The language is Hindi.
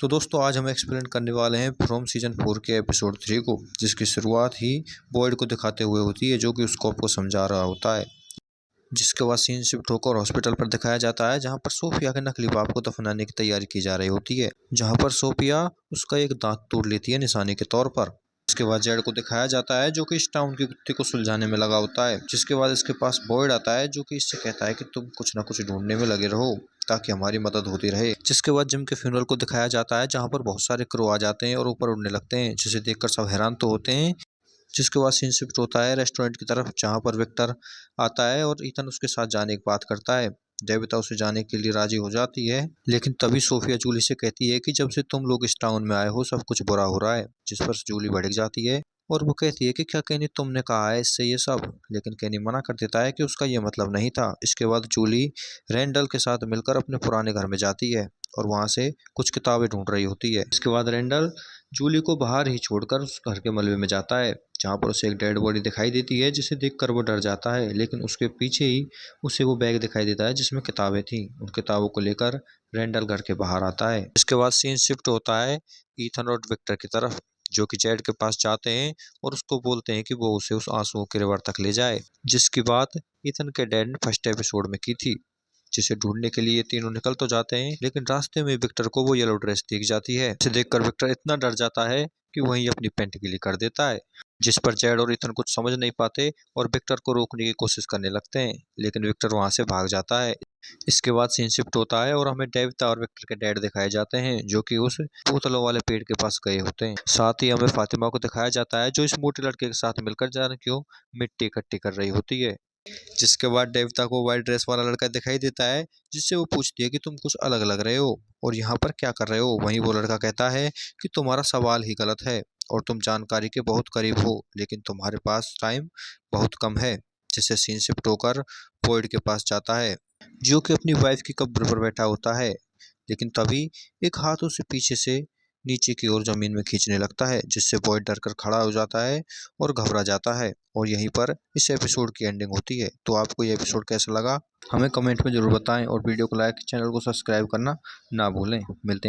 तो दोस्तों आज हम एक्सप्लेन करने वाले हैं फ्रॉम सीजन 4 के एपिसोड 3 को, जिसकी शुरुआत ही बॉयड को दिखाते हुए होती है जो कि उसको आपको समझा रहा होता है। जिसके बाद सीन शिफ्ट होकर हॉस्पिटल पर दिखाया जाता है, जहां पर सोफिया के नकली बाप को दफनाने की तैयारी की जा रही होती है, जहां पर सोफिया उसका एक दांत तोड़ लेती है निशानी के तौर पर। इसके बाद जेड को दिखाया जाता है जो कि इस टाउन की कुत्ते को सुलझाने में लगा होता है। जिसके बाद इसके पास बॉयड आता है जो कि इससे कहता है कि तुम कुछ ना कुछ ढूंढने में लगे रहो ताकि हमारी मदद होती रहे। जिसके बाद जिम के फ्यूनरल को दिखाया जाता है जहां पर बहुत सारे क्रो आ जाते हैं और ऊपर उड़ने लगते हैं, जिसे देखकर सब हैरान तो होते हैं। जिसके बाद सीन शिफ्ट होता है रेस्टोरेंट की तरफ, जहां पर विक्टर आता है और ईथन उसके साथ जाने की बात करता है। देविता उसे जाने के लिए राजी हो जाती है, लेकिन तभी सोफिया जूली से कहती है कि जब से तुम लोग इस टाउन में आए हो सब कुछ बुरा हो रहा है। जिस पर जूली भड़क जाती है और वो कहती है कि क्या केनी तुमने कहा है इससे ये सब, लेकिन केनी मना कर देता है कि उसका ये मतलब नहीं था। इसके बाद जूली रैंडल के साथ मिलकर अपने पुराने घर में जाती है और वहां से कुछ किताबें ढूंढ रही होती है। इसके बाद रैंडल जूली को बाहर ही छोड़कर उस घर के मलबे में जाता है, जहाँ पर उसे एक डेड बॉडी दिखाई देती है, जिसे देखकर वो डर जाता है। लेकिन उसके पीछे ही उसे वो बैग दिखाई देता है जिसमें किताबें थी। उन किताबों को लेकर रैंडल घर के बाहर आता है। इसके बाद सीन शिफ्ट होता है ईथन और विक्टर की तरफ, जो कि जेड के पास जाते हैं और उसको बोलते हैं कि वो उसे उस आंसुओं के रिवर तक ले जाए, जिसकी बात ईथन के डैड ने फर्स्ट एपिसोड में की थी। जिसे ढूंढने के लिए ये तीनों निकल तो जाते हैं, लेकिन रास्ते में विक्टर को वो येलो ड्रेस दिख जाती है। इसे देखकर विक्टर इतना डर जाता है कि वहीं अपनी पेंट गीली कर देता है। जिस पर जेड और इथन कुछ समझ नहीं पाते और विक्टर को रोकने की कोशिश करने लगते हैं, लेकिन विक्टर वहां से भाग जाता है। इसके बाद सीन शिफ्ट होता है और हमें डेविता और विक्टर के डैड दिखाए जाते हैं, जो कि उस बोतलों वाले पेड़ के पास गए होते हैं। साथ ही हमें फातिमा को दिखाया जाता है जो इस मोटे लड़के के साथ मिलकर जाने क्यों मिट्टी इकट्ठी कर रही होती है। जिसके बाद देवता को व्हाइट ड्रेस वाला लड़का दिखाई देता है, जिससे वो पूछती है कि तुम कुछ अलग लग रहे हो और यहाँ पर क्या कर रहे हो। वहीं वो लड़का कहता है कि तुम्हारा सवाल ही गलत है और तुम जानकारी के बहुत करीब हो, लेकिन तुम्हारे पास टाइम बहुत कम है। जिससे सीन शिफ्ट होकर बॉयड के पास जाता है, जो कि अपनी वाइफ की कब्र पर बैठा होता है। लेकिन तभी एक हाथ उसे पीछे से नीचे की ओर जमीन में खींचने लगता है, जिससे बॉयड डरकर खड़ा हो जाता है और घबरा जाता है। और यहीं पर इस एपिसोड की एंडिंग होती है। तो आपको ये एपिसोड कैसा लगा हमें कमेंट में जरूर बताएं और वीडियो को लाइक, चैनल को सब्सक्राइब करना ना भूलें। मिलते हैं।